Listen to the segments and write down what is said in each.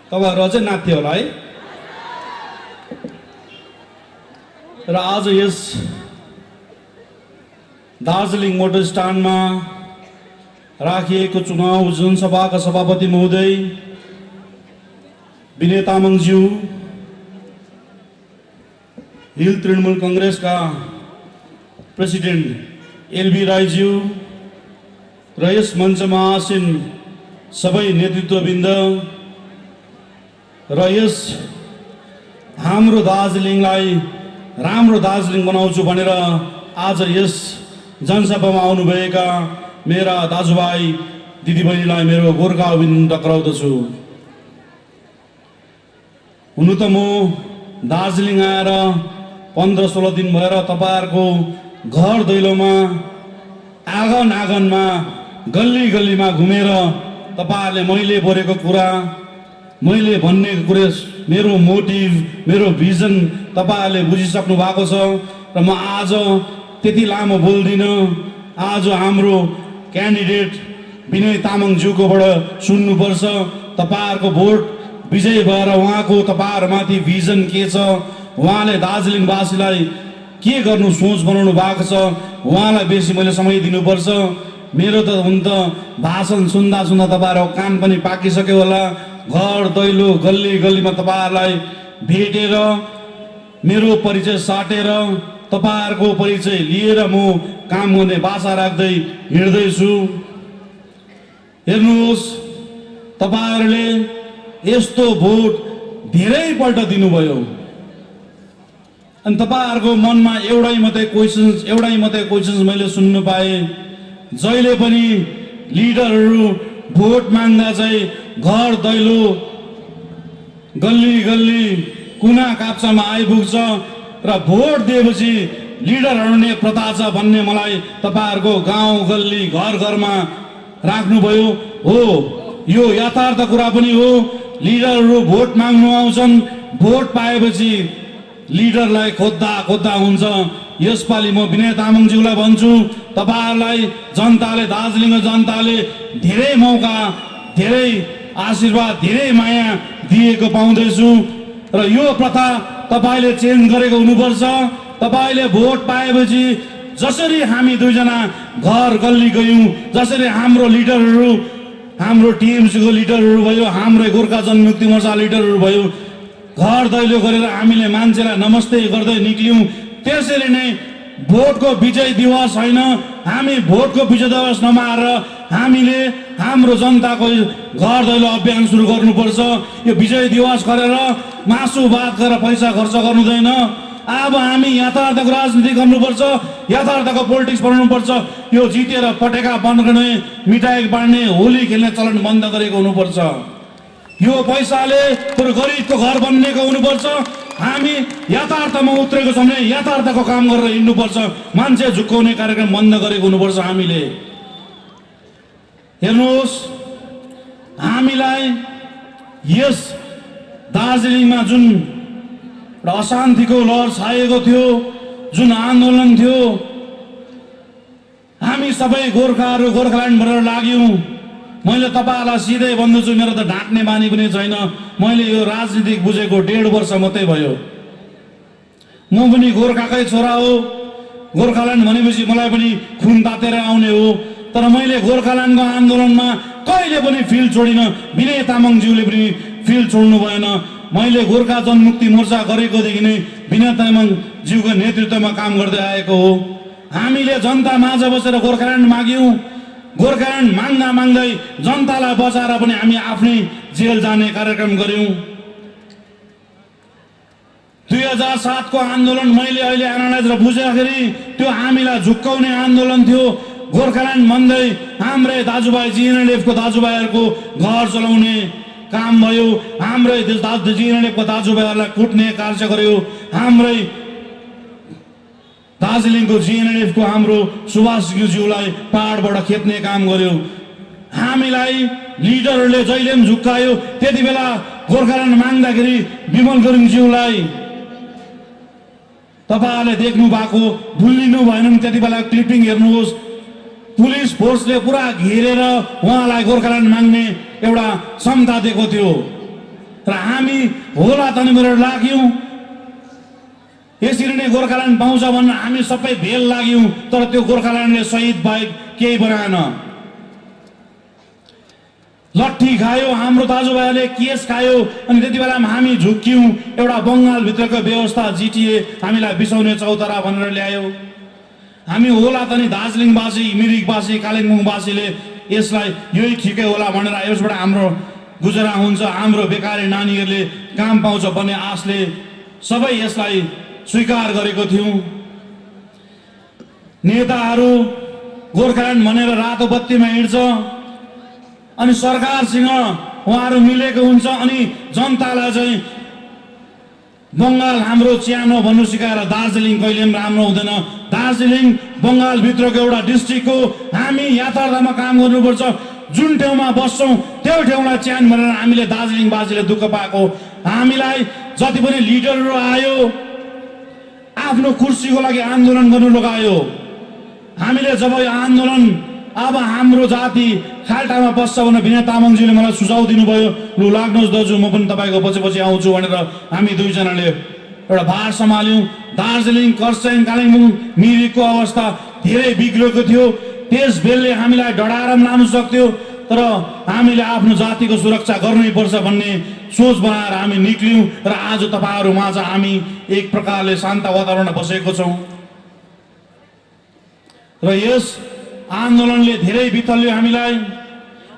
तपाईँहरू अझै नाच्थ्यो होला है। र आज यस दार्जिलिङ मोटर स्ट्यान्डमा राखिएको चुनाव जनसभाका सभापति महोदय विनय तामाङज्यू, हिल तृणमूल कांग्रेसका प्रेसिडेन्ट एलबी राईज्यू र यस मञ्चमा आसीन सबै नेतृत्ववृन्द र यस हाम्रो दार्जिलिङलाई राम्रो दार्जिलिङ बनाउँछु भनेर आज यस जनसभामा आउनुभएका मेरा दाजुभाइ दिदीबहिनीलाई मेरो गोर्खा अभिनन्दन टक्राउँदछु। हुनु त म दार्जिलिङ आएर 15-16 दिन भएर तपाईँहरूको घर दैलोमा आँगन आँगनमा गल्ली गल्लीमा घुमेर तपाईँहरूले मैले बोलेको कुरा, मैले भन्ने कुरा, मेरो मोटिभ, मेरो भिजन तपाईँहरूले बुझिसक्नु भएको छ र म आज त्यति लामो बोल्दिनँ। आज हाम्रो क्यान्डिडेट विनय तामाङज्यूकोबाट सुन्नुपर्छ। तपाईँहरूको भोट विजय भएर उहाँको तपाईँहरूमाथि भिजन के छ, उहाँले दार्जिलिङवासीलाई के गर्नु सोच बनाउनु भएको छ, उहाँलाई बेसी मैले समय दिनुपर्छ। मेरो त हुन त भाषण सुन्दा सुन्दा तपाईँहरूको कान पनि पाकिसक्यो होला। घर दैलो गल्ली गल्लीमा तपाईँहरूलाई भेटेर मेरो परिचय साटेर तपाईँहरूको परिचय लिएर म काम गर्ने बाचा राख्दै हिँड्दैछु। हेर्नुहोस्, तपाईँहरूले यस्तो भोट धेरैपल्ट दिनुभयो अनि तपाईँहरूको मनमा एउटै मात्रै क्वेसन्स मैले सुन्नु पाएँ। जहिले पनि लिडरहरू भोट माग्दा चाहिँ घर दैलो गल्ली गल्ली कुना काप्चामा आइपुग्छ र भोट दिएपछि लिडरहरू नै प्रथा छ भन्ने मलाई तपाईँहरूको गाउँ गल्ली घर घरमा राख्नुभयो। हो, यो यथार्थ कुरा पनि हो। लिडरहरू भोट माग्नु आउँछन्, भोट पाएपछि लिडरलाई खोज्दा खोज्दा हुन्छ। यसपालि म विनय तामाङज्यूलाई भन्छु, तपाईँहरूलाई जनताले, दार्जिलिङको जनताले धेरै मौका, धेरै आशीर्वाद, धेरै माया दिएको पाउँदैछु र यो प्रथा तपाईँले चेन्ज गरेको हुनुपर्छ। तपाईँले भोट पाएपछि जसरी हामी दुईजना घर गल्ली गयौँ, जसरी हाम्रो लिडरहरू, हाम्रो टिएमसीको लिडरहरू भयो, हाम्रो गोर्खा जनमुक्ति मोर्चा लिडरहरू भयो, घर दैलो गरेर हामीले मान्छेलाई नमस्ते गर्दै निक्ल्यौँ, त्यसरी नै भोटको विजय दिवस होइन, हामी भोटको विजय दिवस नमाएर हामीले हाम्रो जनताको घर दैलो अभियान सुरु गर्नुपर्छ। यो विजय दिवस गरेर मासु भात गरेर पैसा खर्च गर्नु हुँदैन। अब हामी यथार्थको राजनीति गर्नुपर्छ, यथार्थको पोलिटिक्स बनाउनुपर्छ। यो जितेर पटेका बन्द गर्ने, मिठाई बाँड्ने, होली खेल्ने चलन बन्द गरेको हुनुपर्छ। यो पैसाले पुरो गरिबको घर बन्नेको हुनुपर्छ। हामी यथार्थमा उत्रेको छ भने यथार्थको काम गरेर हिँड्नुपर्छ। मान्छे झुक्काउने कार्यक्रम बन्द गरेको हुनुपर्छ। हामीले हेर्नुहोस्, हामीलाई यस दार्जिलिङमा जुन अशान्तिको लहर छाएको थियो, जुन आन्दोलन थियो, हामी सबै गोर्खाहरू गोर्खाल्यान्ड भनेर लाग्यौँ। मैले तपाईँहरूलाई सिधै भन्दैछु, मेरो त ढाँट्ने बानी पनि छैन। मैले यो राजनीतिक बुझेको 1.5 वर्ष मात्रै भयो। म पनि गोर्खाकै छोरा हो। गोर्खाल्यान्ड भनेपछि मलाई पनि खुन तातेर आउने हो। तर मैले गोर्खाल्यान्डको आन्दोलनमा कहिले पनि फिल्ड छोडिनँ। विनय तामाङज्यूले पनि फिल्ड छोड्नु भएन। मैले गोर्खा जनमुक्ति मोर्चा गरेकोदेखि नै विनय तामाङज्यूको नेतृत्वमा काम गर्दै आएको हो। हामीले जनता माझ बसेर गोर्खाल्यान्ड माग्यौँ। गोर्खाल्यान्ड माग्दा माग्दै जनतालाई बचाएर पनि हामी आफ्नै जेल जाने कार्यक्रम गर्यौँ। 2007 को आन्दोलन मैले अहिले एनालाइज र बुझ्दाखेरि त्यो हामीलाई झुक्काउने आन्दोलन थियो। गोर्खाल्यान्ड भन्दै हाम्रै दाजुभाइ जिएनएलएफको दाजुभाइहरूको घर चलाउने काम भयो। हाम्रै जिएनएलएफको दाजुभाइहरूलाई कुट्ने कार्य गर्यो। हाम्रै दार्जिलिङको जिएनएलएफको हाम्रो सुभाषज्यूलाई पहाडबाट खेद्ने काम गर्यो। हामीलाई लिडरहरूले जहिले पनि झुक्कायो। त्यति बेला गोर्खाल्यान्ड माग्दाखेरि विमल गुरुङज्यूलाई तपाईँहरूले देख्नु भएको, भुलिनु भएन। त्यति बेला क्लिपिङ हेर्नुहोस्, पुलिस फोर्सले पुरा घेरेर उहाँलाई गोर्खाल्यान्ड माग्ने एउटा क्षमता दिएको थियो। र हामी होला त नि भनेर लाग्यौँ। यसरी नै गोर्खाल्यान्ड पाउँछ भनेर हामी सबै भेल लाग्यौँ, तर त्यो गोर्खाल्यान्डले शहीद बाहेक केही बनाएन। लट्ठी खायो, हाम्रो दाजुभाइले केस खायो, अनि त्यति बेला हामी झुक्क्यौँ। एउटा बङ्गालभित्रको व्यवस्था जिटिए हामीलाई बिसाउने चौतारा भनेर ल्यायो। हामी होला त नि दार्जिलिङवासी, मिरिकवासी, कालिम्पोङवासीले यसलाई यही ठिकै होला भनेर यसबाट हाम्रो गुजरा हुन्छ, हाम्रो बेकारी नानीहरूले काम पाउँछ भन्ने आशले सबै यसलाई स्वीकार गरेको थियौँ। नेताहरू गोर्खाल्यान्ड भनेर रातो बत्तीमा हिँड्छ, अनि सरकारसँग उहाँहरू मिलेको हुन्छ, अनि जनतालाई चाहिँ बङ्गाल हाम्रो च्यानो भन्नु सिकाएर दार्जिलिङ कहिले पनि राम्रो हुँदैन। दार्जिलिङ बङ्गालभित्रको एउटा डिस्ट्रिक्ट हो। हामी यथार्थमा काम गर्नुपर्छ। जुन ठाउँमा बस्छौँ त्यो ठाउँलाई च्यान भनेर हामीले दार्जिलिङवासीले दुःख पाएको। हामीलाई जति पनि लिडरहरू आयो आफ्नो कुर्सीको लागि आन्दोलन गर्नु लगायो। हामीले जब यो आन्दोलन अब हाम्रो जाति खाल्टामा बस्छ भनेर विनय तामाङजीले मलाई सुझाव दिनुभयो, लु लाग्नुहोस् दाजु म पनि तपाईँको पछि पछि आउँछु भनेर हामी दुईजनाले एउटा भार सम्हाल्यौँ। दार्जिलिङ, खरसाङ, कालिम्पोङ, मिरिकको अवस्था धेरै बिग्रेको थियो। त्यस बेलले हामीलाई डढाएर पनि लानु सक्थ्यो, तर हामीले आफ्नो जातिको सुरक्षा गर्नैपर्छ भन्ने सोच बनाएर हामी निक्ल्यौँ र आज तपाईँहरू माझ हामी एक प्रकारले शान्त वातावरणमा बसेको छौँ। र यस आन्दोलनले धेरै बिथल्यो हामीलाई।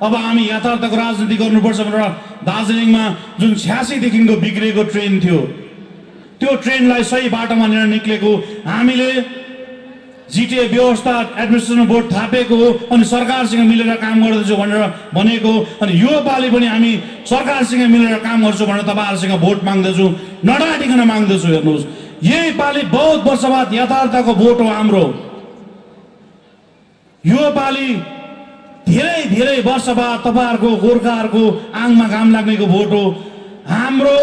अब हामी यथार्थको राजनीति गर्नुपर्छ भनेर दार्जिलिङमा जुन 86 देखिको बिग्रेको ट्रेन थियो, त्यो ट्रेनलाई सही बाटोमा लिएर निक्लेको हामीले जिटिए व्यवस्था एडमिनिस्ट्रेसन बोर्ड थापेको हो, अनि सरकारसँग मिलेर काम गर्दैछु भनेर भनेको। अनि यो पालि पनि हामी सरकारसँग मिलेर काम गर्छु भनेर तपाईँहरूसँग भोट माग्दैछु, नडाटिकन माग्दैछु। हेर्नुहोस्, यही पालि बहुत वर्ष बाद यथार्थको भोट हो हाम्रो। यो पालि धेरै धेरै वर्ष बाद तपाईँहरूको गोर्खाहरूको आङमा घाम लाग्नेको भोट हो। हाम्रो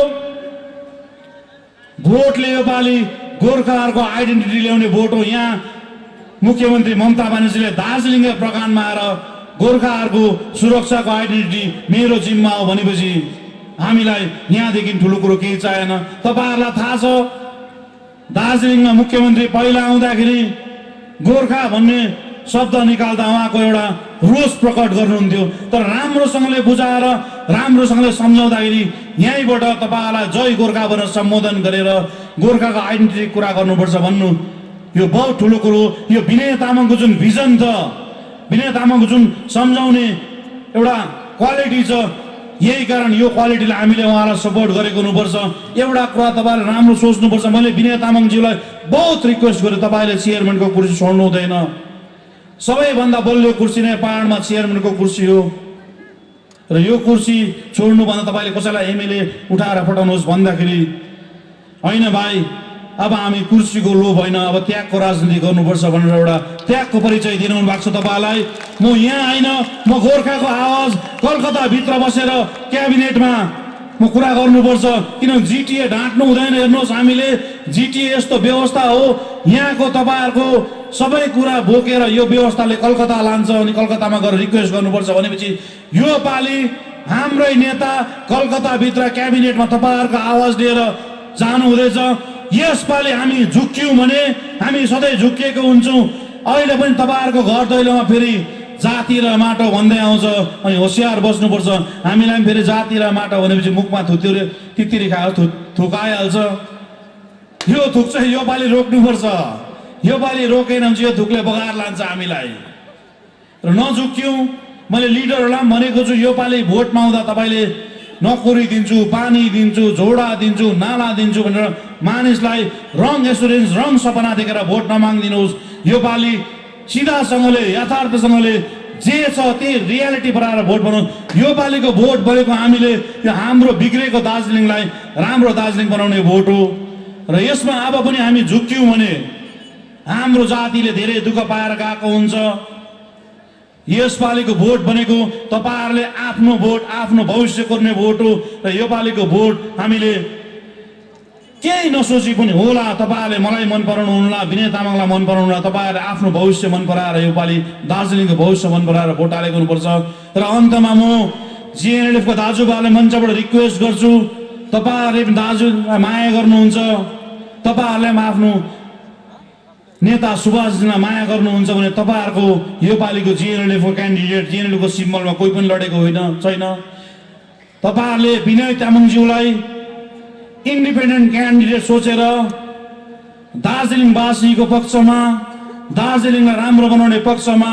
भोटले यो पालि गोर्खाहरूको आइडेन्टिटी ल्याउने भोट हो। यहाँ मुख्यमन्त्री ममता ब्यानर्जीले दार्जिलिङका प्रकाण्डमा आएर गोर्खाहरूको सुरक्षाको आइडेन्टिटी मेरो जिम्मा हो भनेपछि हामीलाई यहाँदेखि ठुलो कुरो केही चाहिएन। तपाईँहरूलाई थाहा छ, दार्जिलिङमा मुख्यमन्त्री पहिला आउँदाखेरि गोर्खा भन्ने शब्द निकाल्दा उहाँको एउटा रोष प्रकट गर्नुहुन्थ्यो, तर राम्रोसँगले बुझाएर राम्रोसँगले सम्झाउँदाखेरि यहीँबाट तपाईँहरूलाई जय गोर्खा भनेर सम्बोधन गरेर गोर्खाको आइडेन्टिटी कुरा गर्नुपर्छ भन्नु यो बहुत ठुलो कुरो। यो विनय तामाङको जुन भिजन छ, विनय तामाङको जुन सम्झाउने एउटा क्वालिटी छ, यही कारण यो क्वालिटीलाई हामीले उहाँलाई सपोर्ट गरेको हुनुपर्छ। एउटा कुरा तपाईँले राम्रो सोच्नुपर्छ। मैले विनय तामाङज्यूलाई बहुत रिक्वेस्ट गरेँ, तपाईँले चेयरम्यानको कुर्सी छोड्नु हुँदैन। सबैभन्दा बलियो कुर्सी नै पहाडमा चेयरम्यानको कुर्सी हो, र यो कुर्सी छोड्नुभन्दा तपाईँले कसैलाई एमएलए उठाएर पठाउनुहोस् भन्दाखेरि होइन भाइ, अब हामी कुर्सीको लोभ होइन, अब त्यागको राजनीति गर्नुपर्छ भनेर एउटा त्यागको परिचय दिनुहुनु भएको छ तपाईँलाई। म यहाँ होइन, म गोर्खाको आवाज कलकत्ताभित्र बसेर क्याबिनेटमा म कुरा गर्नुपर्छ। किन जिटिए ढाँट्नु हुँदैन। हेर्नुहोस्, हामीले जिटिए यस्तो व्यवस्था हो, यहाँको तपाईँहरूको सबै कुरा बोकेर यो व्यवस्थाले कलकत्ता लान्छ, अनि कलकत्तामा गएर रिक्वेस्ट गर्नुपर्छ भनेपछि यो पालि हाम्रै नेता कलकत्ताभित्र क्याबिनेटमा तपाईँहरूको आवाज लिएर जानु हुँदैछ। यसपालि हामी झुक्क्यौँ भने हामी सधैँ झुक्किएको हुन्छौँ। अहिले पनि तपाईँहरूको घर दैलोमा फेरि जाति र माटो भन्दै आउँछ, अनि होसियार बस्नुपर्छ। हामीलाई पनि फेरि जाति र माटो भनेपछि मुखमा तित्तिरी खायो थुकाइहाल्छ। यो थुक चाहिँ यो पालि रोक्नुपर्छ। यो पालि रोकेन भने यो थुकले बगाएर लान्छ हामीलाई, र नझुक्क्यौँ। मैले लिडरहरूलाई पनि भनेको छु, यो पालि भोट माग्दा तपाईँले नोकरी दिन्छु, पानी दिन्छु, झोडा दिन्छु, नाला दिन्छु भनेर मानिसलाई रङ एसुरेन्स, रङ सपना देखेर भोट नमागिदिनुहोस्। यो पालि सिधासँगले यथार्थसँगले जे छ त्यही रियालिटी बनाएर भोट बनाउनु। यो पालिको भोट भनेको हामीले यो हाम्रो बिग्रेको दार्जिलिङलाई राम्रो दार्जिलिङ बनाउने भोट हो, र यसमा अब पनि हामी झुक्क्यौँ भने हाम्रो जातिले धेरै दुःख पाएर गएको हुन्छ। यसपालिको भोट भनेको तपाईँहरूले आफ्नो भोट, आफ्नो भविष्य कोर्ने भोट हो, र यो पालिको भोट हामीले केही नसोची पनि होला तपाईँहरूले मलाई मन पराउनुहुन्न, विनय तामाङलाई मन पराउनुहुन्न, तपाईँहरूले आफ्नो भविष्य मन पराएर यो पालि दार्जिलिङको भविष्य मन पराएर भोट हालेको हुनुपर्छ। र अन्तमा म जिएनएलएफको दाजुभाइलाई मञ्चबाट रिक्वेस्ट गर्छु, तपाईँहरूले दाजुलाई माया गर्नुहुन्छ, तपाईँहरूले पनि आफ्नो नेता सुभाषजीलाई माया गर्नुहुन्छ भने तपाईँहरूको योपालिको जिएनएलएफको क्यान्डिडेट जिएनएलएफको सिम्बलमा कोही पनि लडेको छैन। तपाईँहरूले विनय तामाङज्यूलाई इन्डिपेन्डेन्ट क्यान्डिडेट सोचेर दार्जिलिङवासीको पक्षमा, दार्जिलिङलाई राम्रो बनाउने पक्षमा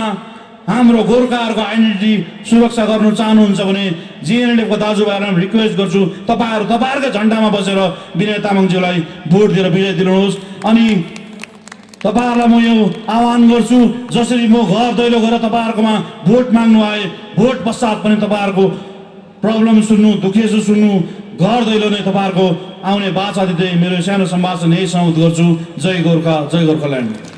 हाम्रो गोर्खाहरूको आइडेन्टिटी सुरक्षा गर्नु चाहनुहुन्छ भने जिएनएलएफको दाजुभाइहरूलाई रिक्वेस्ट गर्छु, तपाईँहरूकै झन्डामा बसेर विनय तामाङज्यूलाई भोट दिएर विजय दिनुहोस्। अनि तपाईँहरूलाई म यो आह्वान गर्छु, जसरी म घर दैलो गरेर तपाईँहरूकोमा भोट माग्नु आए, भोट पश्चात पनि तपाईँहरूको प्रब्लम सुन्नु, दुखेसो सुन्नु, घर दैलो नै तपाईँहरूको आउने बाचा दिँदै मेरो सानो सम्भाषण यही समाप्त गर्छु। जय गोर्खा, जय गोर्खाल्यान्ड।